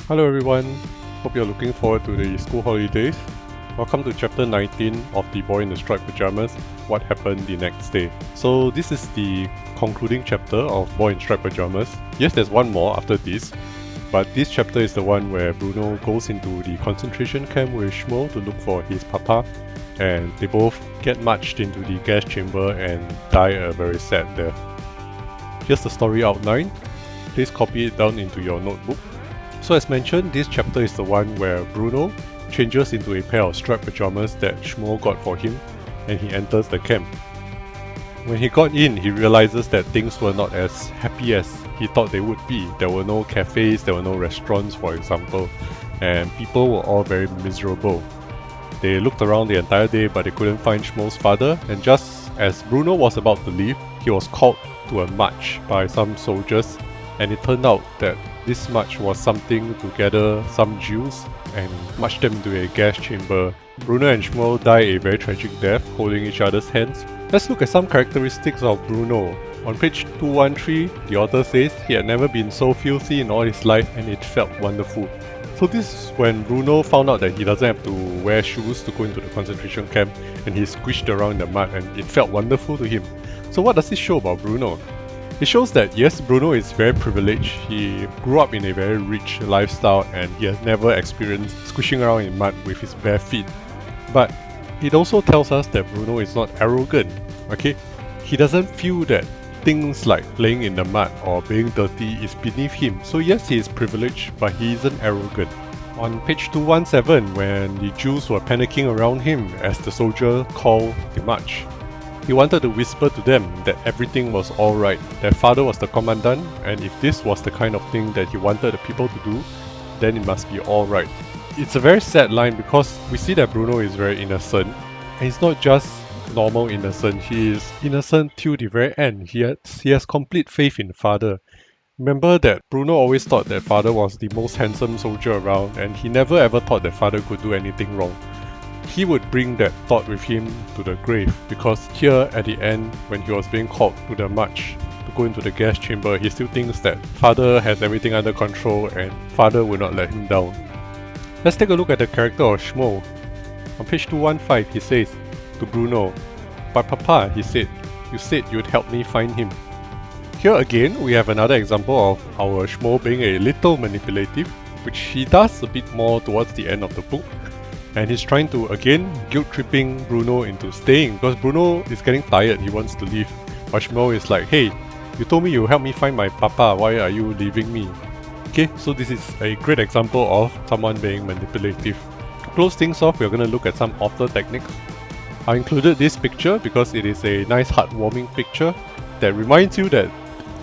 Hello everyone, hope you're looking forward to the school holidays. Welcome to chapter 19 of The Boy in the Striped Pyjamas, What Happened the Next Day. So this is the concluding chapter of Boy in Striped Pyjamas. Yes, there's one more after this, but this chapter is the one where Bruno goes into the concentration camp with Schmo to look for his papa, and they both get marched into the gas chamber and die a very sad death. Here's the story outline. Please copy it down into your notebook. So as mentioned, this chapter is the one where Bruno changes into a pair of striped pajamas that Schmo got for him, and he enters the camp. When he got in, he realizes that things were not as happy as he thought they would be. There were no cafes, there were no restaurants, for example, and people were all very miserable. They looked around the entire day but they couldn't find Schmo's father, and just as Bruno was about to leave, he was called to a march by some soldiers, and it turned out that this march was something to gather some Jews and march them into a gas chamber. Bruno and Schmo die a very tragic death, holding each other's hands. Let's look at some characteristics of Bruno. On page 213, the author says he had never been so filthy in all his life and it felt wonderful. So this is when Bruno found out that he doesn't have to wear shoes to go into the concentration camp, and he squished around in the mud and it felt wonderful to him. So what does this show about Bruno? It shows that yes, Bruno is very privileged. He grew up in a very rich lifestyle and he has never experienced squishing around in mud with his bare feet. But it also tells us that Bruno is not arrogant, okay? He doesn't feel that things like playing in the mud or being dirty is beneath him. So yes, he is privileged, but he isn't arrogant. On page 217, when the Jews were panicking around him as the soldier called the march, he wanted to whisper to them that everything was alright. Their father was the commandant, and if this was the kind of thing that he wanted the people to do, then it must be alright. It's a very sad line because we see that Bruno is very innocent, and he's not just normal innocent, he is innocent till the very end. He has complete faith in father. Remember that Bruno always thought that father was the most handsome soldier around, and he never ever thought that father could do anything wrong. He would bring that thought with him to the grave, because here at the end, when he was being called to the march to go into the gas chamber, he still thinks that father has everything under control and father will not let him down. Let's take a look at the character of Schmo. On page 215, he says to Bruno, "But Papa," he said, "you said you'd help me find him." Here again, we have another example of our Schmo being a little manipulative, which he does a bit more towards the end of the book. And he's trying to, again, guilt-tripping Bruno into staying, because Bruno is getting tired, he wants to leave. But Schmo is like, "Hey, you told me you help me find my papa, why are you leaving me?" Okay, so this is a great example of someone being manipulative. To close things off, we're going to look at some author techniques. I included this picture because it is a nice heartwarming picture that reminds you that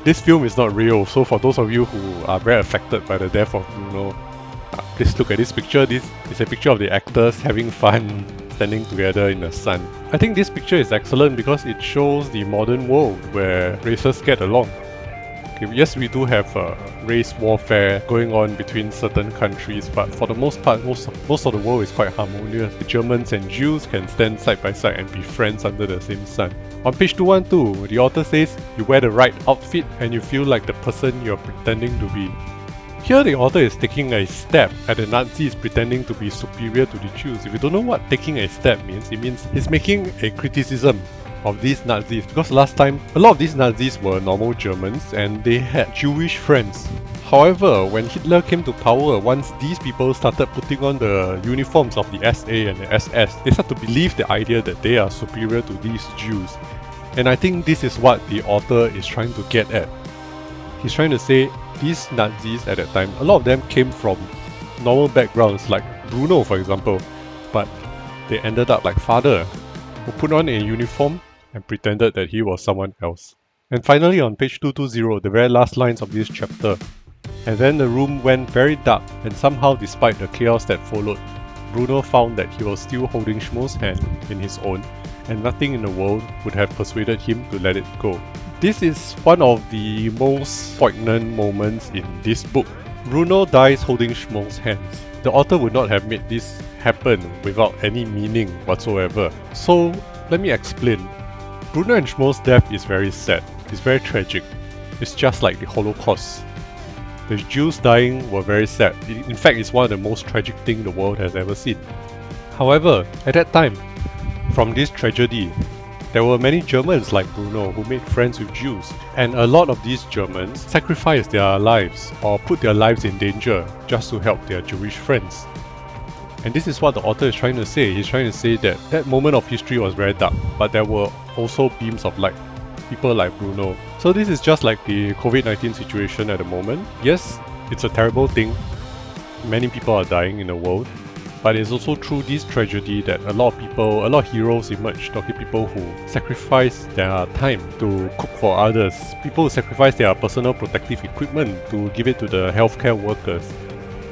this film is not real. So for those of you who are very affected by the death of Bruno, please look at this picture. This is a picture of the actors having fun, standing together in the sun. I think this picture is excellent because it shows the modern world where races get along. Okay, yes, we do have race warfare going on between certain countries, but for the most part, most of the world is quite harmonious. The Germans and Jews can stand side by side and be friends under the same sun. On page 212, the author says, "You wear the right outfit and you feel like the person you're pretending to be." Here the author is taking a stab at the Nazis pretending to be superior to the Jews. If you don't know what taking a stab means, it means he's making a criticism of these Nazis, because last time a lot of these Nazis were normal Germans and they had Jewish friends. However, when Hitler came to power, once these people started putting on the uniforms of the SA and the SS, they start to believe the idea that they are superior to these Jews. And I think this is what the author is trying to get at. He's trying to say these Nazis at that time, a lot of them came from normal backgrounds like Bruno for example, but they ended up like father, who put on a uniform and pretended that he was someone else. And finally on page 220, the very last lines of this chapter, "And then the room went very dark, and somehow despite the chaos that followed, Bruno found that he was still holding Schmo's hand in his own, and nothing in the world would have persuaded him to let it go." This is one of the most poignant moments in this book. Bruno dies holding Schmo's hands. The author would not have made this happen without any meaning whatsoever. So let me explain. Bruno and Schmo's death is very sad. It's very tragic. It's just like the Holocaust. The Jews dying were very sad. In fact, it's one of the most tragic things the world has ever seen. However, at that time, from this tragedy, there were many Germans like Bruno who made friends with Jews, and a lot of these Germans sacrificed their lives or put their lives in danger just to help their Jewish friends. And this is what the author is trying to say. He's trying to say that that moment of history was very dark, but there were also beams of light. People like Bruno. So this is just like the COVID-19 situation at the moment. Yes, it's a terrible thing. Many people are dying in the world. But it's also through this tragedy that a lot of heroes emerged. Okay, people who sacrifice their time to cook for others. People who sacrifice their personal protective equipment to give it to the healthcare workers.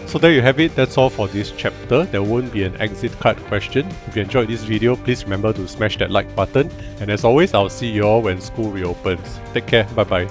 So there you have it, that's all for this chapter. There won't be an exit card question. If you enjoyed this video, please remember to smash that like button. And as always, I'll see you all when school reopens. Take care, bye bye.